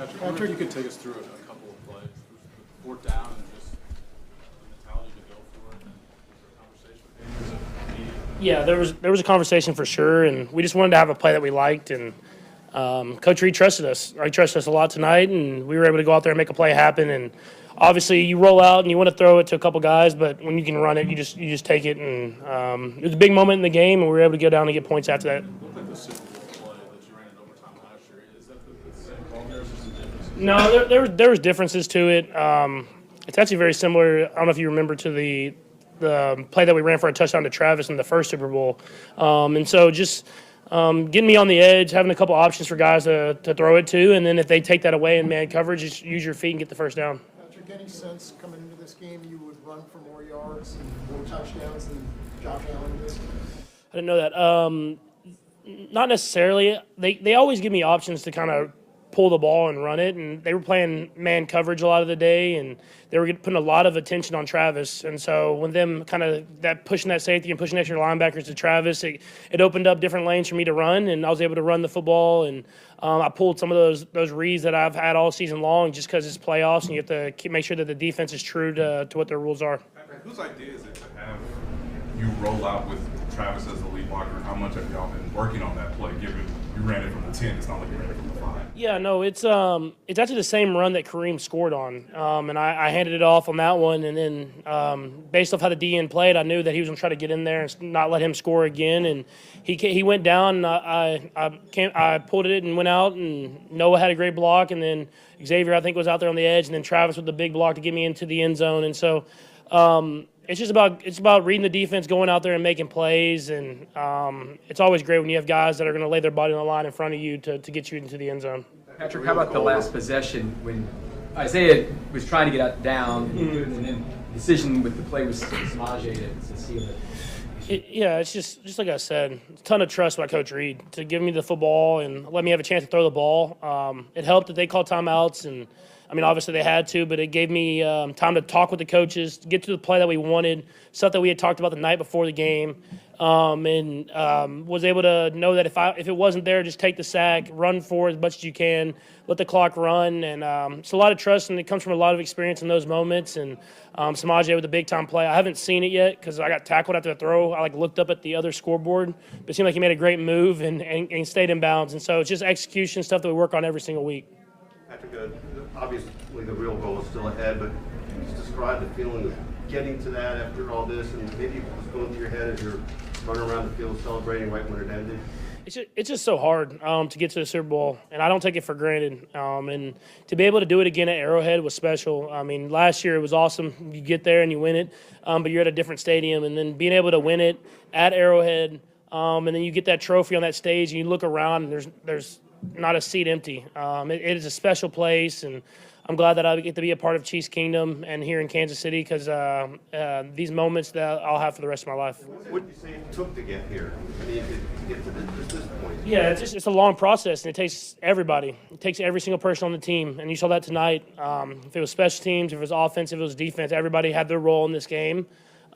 Patrick, you could take us through a couple of plays. Fourth down and just the mentality to go for it. And was there a conversation with him? Yeah, there was a conversation for sure, and we just wanted to have a play that we liked. And Coach Reed trusted us. He trusted us a lot tonight, and we were able to go out there and make a play happen. And obviously, you roll out and you want to throw it to a couple guys, but when you can run it, you just take it. And it was a big moment in the game, and we were able to go down and get points after that. It looked like the Super Bowl play that you ran in overtime last year. Is that the same call there, or is there some differences? No, there was differences to it. It's actually very similar. I don't know if you remember to the play that we ran for a touchdown to Travis in the first Super Bowl. And so just getting me on the edge, having a couple options for guys to throw it to, and then if they take that away in man coverage, just use your feet and get the first down. Patrick, any sense coming into this game you would run for more yards and more touchdowns than Josh Allen did? I didn't know that. Not necessarily. They always give me options to kind of pull the ball and run it, and they were playing man coverage a lot of the day, and they were putting a lot of attention on Travis. And so when them kind of that pushing that safety and pushing extra linebackers to Travis, it opened up different lanes for me to run, and I was able to run the football. And I pulled some of those reads that I've had all season long, just because it's playoffs and you have to make sure that the defense is true to what their rules are. Whose idea is it to have you roll out with Travis as the lead blocker? How much have y'all been working on that play, given you ran it from the 10? It's not like you ran it from the 5. Yeah, no, it's actually the same run that Kareem scored on, and I handed it off on that one, and then based off how the DN played, I knew that he was going to try to get in there and not let him score again, and he went down, and I pulled it and went out, and Noah had a great block, and then Xavier, I think, was out there on the edge, and then Travis with the big block to get me into the end zone, and so it's about reading the defense, going out there and making plays, and it's always great when you have guys that are going to lay their body on the line in front of you to get you into the end zone. Patrick, how about the last possession when Isaiah was trying to get out down, and then the decision with the play was Samaje to seal it? Yeah, it's just like I said, a ton of trust by Coach Reed to give me the football and let me have a chance to throw the ball. It helped that they called timeouts, and I mean, obviously they had to, but it gave me time to talk with the coaches, get to the play that we wanted, stuff that we had talked about the night before the game, and was able to know that if it wasn't there, just take the sack, run for as much as you can, let the clock run, and it's a lot of trust, and it comes from a lot of experience in those moments. And Samaje with a big-time play. I haven't seen it yet because I got tackled after the throw. I looked up at the other scoreboard, but it seemed like he made a great move and stayed in bounds. And so it's just execution stuff that we work on every single week. Patrick, obviously the real goal is still ahead, but can you just describe the feeling of getting to that after all this, and maybe what was going through your head as you're running around the field celebrating right when it ended? It's just so hard to get to the Super Bowl, and I don't take it for granted. And to be able to do it again at Arrowhead was special. I mean, last year it was awesome. You get there and you win it, but you're at a different stadium, and then being able to win it at Arrowhead, and then you get that trophy on that stage, and you look around, and there's not a seat empty. It is a special place, and I'm glad that I get to be a part of Chiefs Kingdom and here in Kansas City because these moments that I'll have for the rest of my life. What did you say it took to get here? I mean, to get to this point? Yeah, it's a long process, and it takes everybody. It takes every single person on the team, and you saw that tonight. If it was special teams, if it was offense, if it was defense, everybody had their role in this game,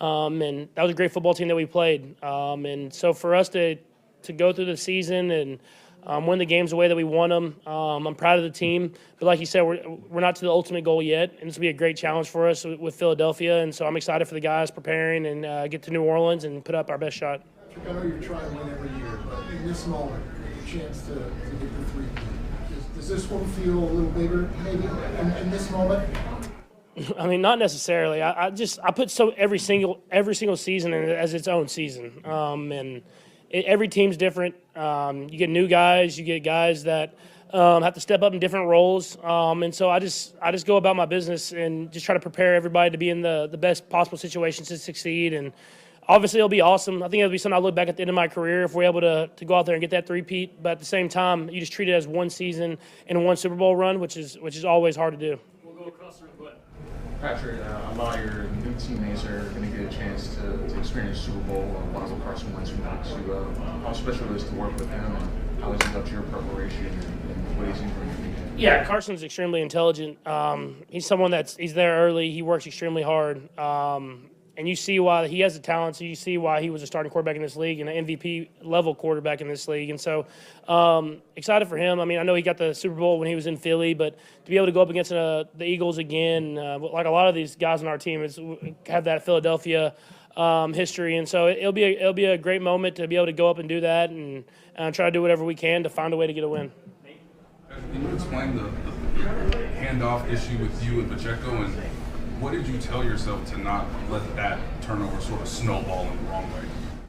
and that was a great football team that we played. And so for us to go through the season and win the games the way that we won them. I'm proud of the team. But like you said, we're not to the ultimate goal yet, and this will be a great challenge for us with Philadelphia. And so I'm excited for the guys preparing and get to New Orleans and put up our best shot. I know you're trying to win every year, but in this moment, your chance to get the 3. Does this one feel a little bigger maybe in this moment? I mean, not necessarily. I put every single season as its own season, and every team's different. You get new guys, you get guys that have to step up in different roles, and so I just go about my business and just try to prepare everybody to be in the best possible situations to succeed. And obviously, it'll be awesome. I think it'll be something I look back at the end of my career if we're able to go out there and get that three-peat. But at the same time, you just treat it as one season and one Super Bowl run, which is always hard to do. We'll go across the room. Patrick, a lot of your new teammates are going to get a chance to experience Super Bowl. One of them, Carson Wentz, who knocks you up. How special it is to work with him, and how has he helped your preparation and what he's doing for you? Yeah, Carson's extremely intelligent. He's someone he's there early. He works extremely hard. and you see why he has the talent. So you see why he was a starting quarterback in this league and an MVP level quarterback in this league. And so excited for him. I mean, I know he got the Super Bowl when he was in Philly, but to be able to go up against the Eagles again, like a lot of these guys on our team, have that Philadelphia history, and so it'll be a great moment to be able to go up and do that and try to do whatever we can to find a way to get a win. Can you explain the handoff issue with you and Pacheco, and what did you tell yourself to not let that turnover sort of snowball in the wrong way?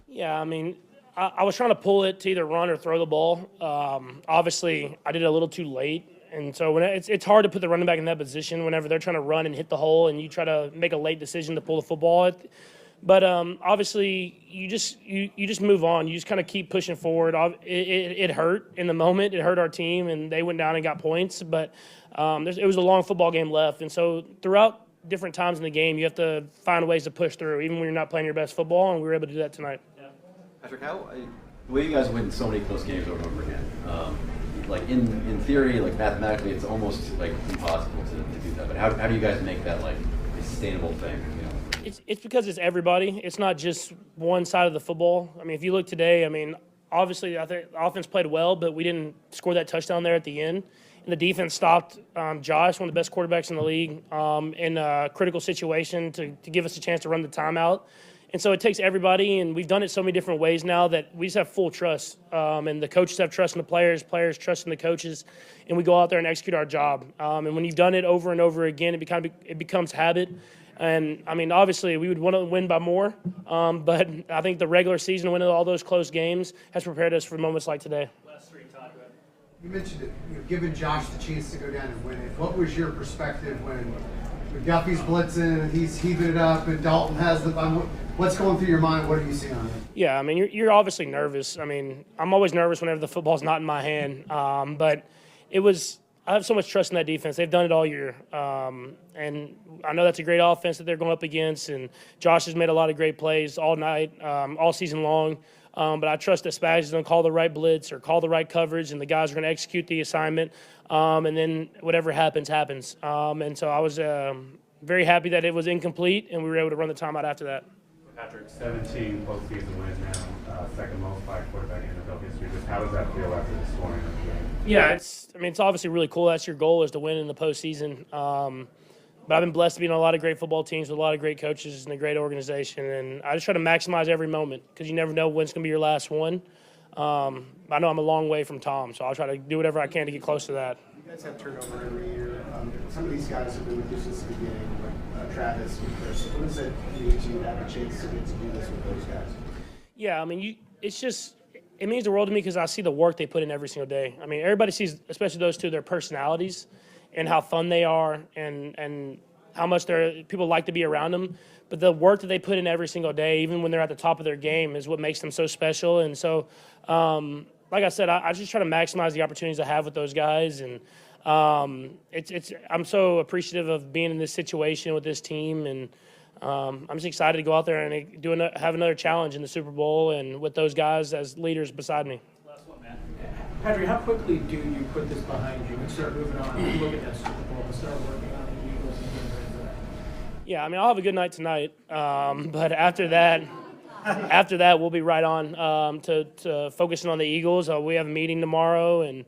Yeah, I mean, I was trying to pull it to either run or throw the ball. Obviously, I did it a little too late. And so it's hard to put the running back in that position whenever they're trying to run and hit the hole and you try to make a late decision to pull the football. But obviously, you just move on. You just kind of keep pushing forward. It hurt in the moment. It hurt our team, and they went down and got points. But it was a long football game left. And so throughout different times in the game, you have to find ways to push through, even when you're not playing your best football, and we were able to do that tonight. Patrick, the way you guys win so many close games over and over again, like in theory, like mathematically, it's almost like impossible to do that. But how do you guys make that like a sustainable thing? You know? It's because it's everybody. It's not just one side of the football. I mean, if you look today, I mean, obviously I think the offense played well, but we didn't score that touchdown there at the end. And the defense stopped Josh, one of the best quarterbacks in the league, in a critical situation to give us a chance to run the timeout. And so it takes everybody, and we've done it so many different ways now that we just have full trust. And the coaches have trust in the players trust in the coaches, and we go out there and execute our job. And when you've done it over and over again, it becomes habit. And, I mean, obviously we would want to win by more, but I think the regular season, winning all those close games, has prepared us for moments like today. You mentioned it, giving Josh the chance to go down and win it. What was your perspective when Duffy's blitzing and he's heaving it up and Dalton has the what's going through your mind? What are you seeing on it? Yeah, I mean, you're obviously nervous. I mean, I'm always nervous whenever the football's not in my hand. But I have so much trust in that defense. They've done it all year. And I know that's a great offense that they're going up against. And Josh has made a lot of great plays all night, all season long. But I trust that Spags is going to call the right blitz or call the right coverage, and the guys are going to execute the assignment. And then whatever happens, happens. And so I was very happy that it was incomplete, and we were able to run the timeout after that. Patrick, 17 postseason wins now, second most by a quarterback in NFL history. Just how does that feel after the scoring of the game? Yeah, it's obviously really cool. That's your goal, is to win in the postseason. But I've been blessed to be on a lot of great football teams with a lot of great coaches and a great organization. And I just try to maximize every moment because you never know when it's going to be your last one. I know I'm a long way from Tom, so I'll try to do whatever I can to get close to that. You guys have turnover every year. Some of these guys have been with you since the beginning, like Travis and Chris. What does it mean to you to have a chance to get to do this with those guys? Yeah, I mean, it means the world to me because I see the work they put in every single day. I mean, everybody sees, especially those two, their personalities and how fun they are and how much people like to be around them. But the work that they put in every single day, even when they're at the top of their game, is what makes them so special. And so, like I said, I just try to maximize the opportunities I have with those guys. And I'm so appreciative of being in this situation with this team. And I'm just excited to go out there and have another challenge in the Super Bowl and with those guys as leaders beside me. Patrick, how quickly do you put this behind you and start moving on? You look at that Super Bowl and start working on the Eagles and getting ready for that. Yeah, I mean, I'll have a good night tonight, but after that, we'll be right on to focusing on the Eagles. We have a meeting tomorrow, and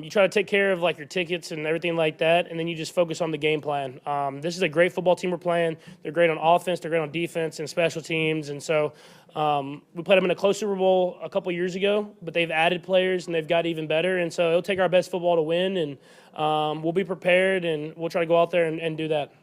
you try to take care of like your tickets and everything like that, and then you just focus on the game plan. This is a great football team we're playing. They're great on offense, they're great on defense and special teams, and so we played them in a close Super Bowl a couple years ago, but they've added players and they've got even better, and so it'll take our best football to win, and we'll be prepared, and we'll try to go out there and do that.